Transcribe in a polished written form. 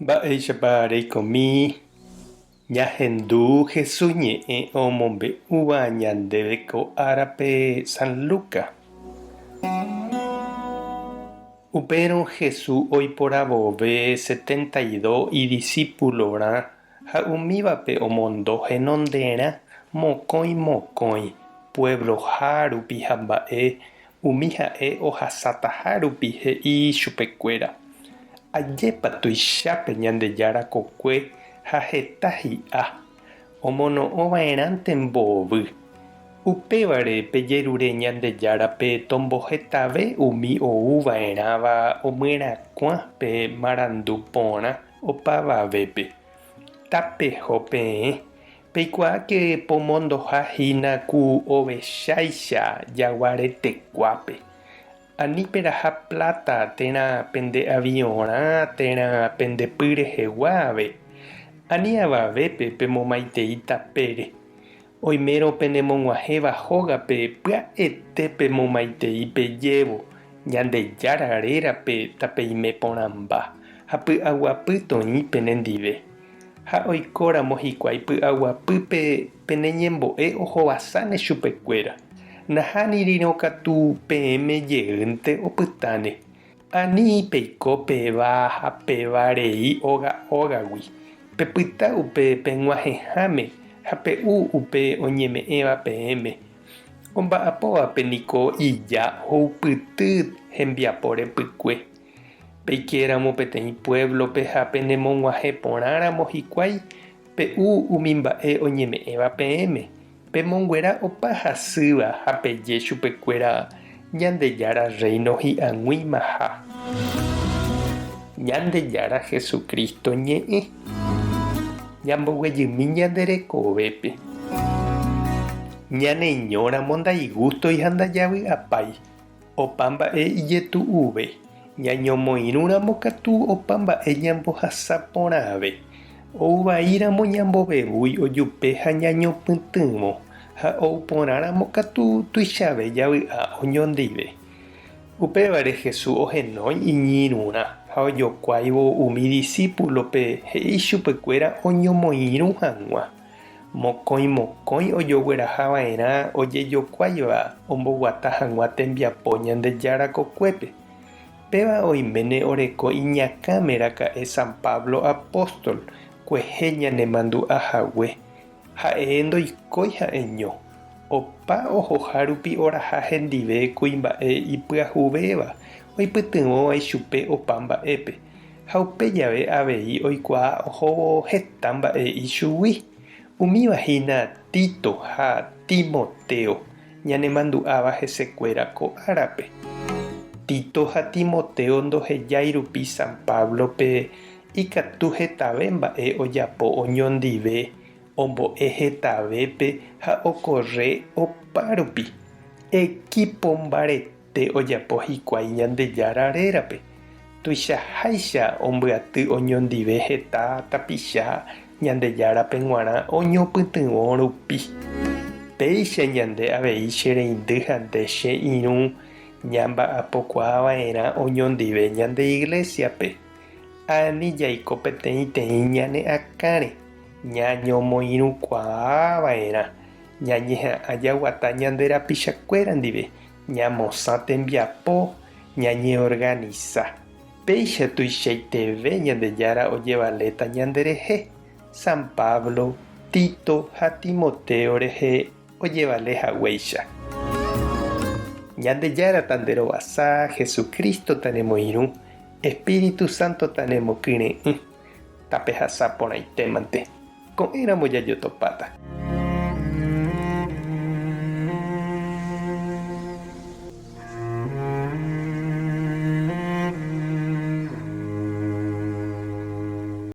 Mba'éichapa reikomi ñahendu Jesús ñe'ẽ omombe'úva ñandéve ko árape San Luca. Upérõ Jesús oiporavove 72 idiscípulorã ha umívape omondo henonderã mokõi puebloha rupi ha mba'e umi ha'e ohasátaha rupi he'i chupekuéra. Ajépa tuichápe Ñandejára kokue ha heta hi'a omono'õvairãnte mbovy. Upévare pejerure Ñandejárape tombohetave umi ouva'erãva omyrakuã pe marandu porã opavavépe. Tapeho peẽ peikuaáke pomondohahína ku ovecháicha jaguaretekuápe. Aníperaha plata térã pende aviõrã térã pendepy reheguáve. Ani avavépe pemomaitei tapére. Oimérõ penemog̃uahẽva hógape pya'ete pemomaitei pejévo Ñandejára rérape tapeime porãmba ha py'aguapy toĩ penendive. Ha oikóramo hikuái py'aguapýpe peneñembo'e ohovasáne chupekuéra. Nahánirõ katu peẽme jeýnte opytáne. Ani peiko péva ha pévarei ógagui. Pepyta upe peg̃uahẽháme ha pe'u upe oñeme'ẽva peẽme. Omba'apovape niko ija houpyty hembiapo repykue. Peikéramo peteĩ pueblope ha penemog̃uahẽ porãramo hikuái pe'u umi mba'e oñeme'ẽva peẽme. Pemonguera opa hasýva ha peje chupekuéra Ñandejára reino hi'ag̃uímaha. Ñandejára Jesucristo ñe'ẽ. Ñamboguejymi ñanderekovépe. Ñaneñóramo ndaigustoi ha ndajavy'apái. Opa mba'e ijetu'uve. Ñañomoirũramo katu opa mba'e ñambohasa porãve. Ouvaíramo ñambovevúi ojupe ha ñañopytyvõ ha ouporãramo katu tuichave javy'a oñondive. Upévare Jesús ohenói iñirũrã ha ojokuáivo umi discípulope he'i chupekuéra oñomoirũ hag̃ua. Mokõi ojoguerahava'erã ojejokuáiva omboguata hag̃ua tembiapo Ñandejára kokuépe. Péva oiméne oreko iñakãmeraka'e San Pablo apóstol kuehe ñanemandu'ahague. Ha'e ndoikói ha'eño. Opa ohoha rupi oraha hendive kuimba'e ipyahuvéva oipytyvõva ichupe opa mba'épe. Ha upe jave avei oikuaa ohóvo heta mba'e ichugui. Umívahína Tito ha Timoteo ñanemandu'áva hesekuéra ko árape. Tito ha Timoteo ndohejái rupi San Pablope ikatu hetave mba'e ojapo oñondive ombo'e hetavépe ha okorre opa rupi. Equipo mbarete ojapo hikuái Ñandejára rérape. Tuichaháicha ombyaty oñondive heta tapicha Ñandejárape g̃uarã oñopytyvõ rupi. Péicha ñande avei che reindy ha nde che irũ ñamba'apokuaava'erã oñondive ñande iglesiape. Ani jaiko peteĩ ñane akãre ñañomoirũkuaava'erã ñañeha'ã jaguata ñande rapichakuéra ndive ñamosã tembiapo ñañeorganiza. Péicha tuichaiteve Ñandejára ojevaléta ñanderehe. San Pablo, Tito ha Timoteo rehe ojevalehaguéicha. Ñandejára tanderovasa Jesucristo tanemoirũ. Espíritu Santo tanemokyre'ỹ. Tapehasa porãitémante. Ko'ẽramo jajotopáta.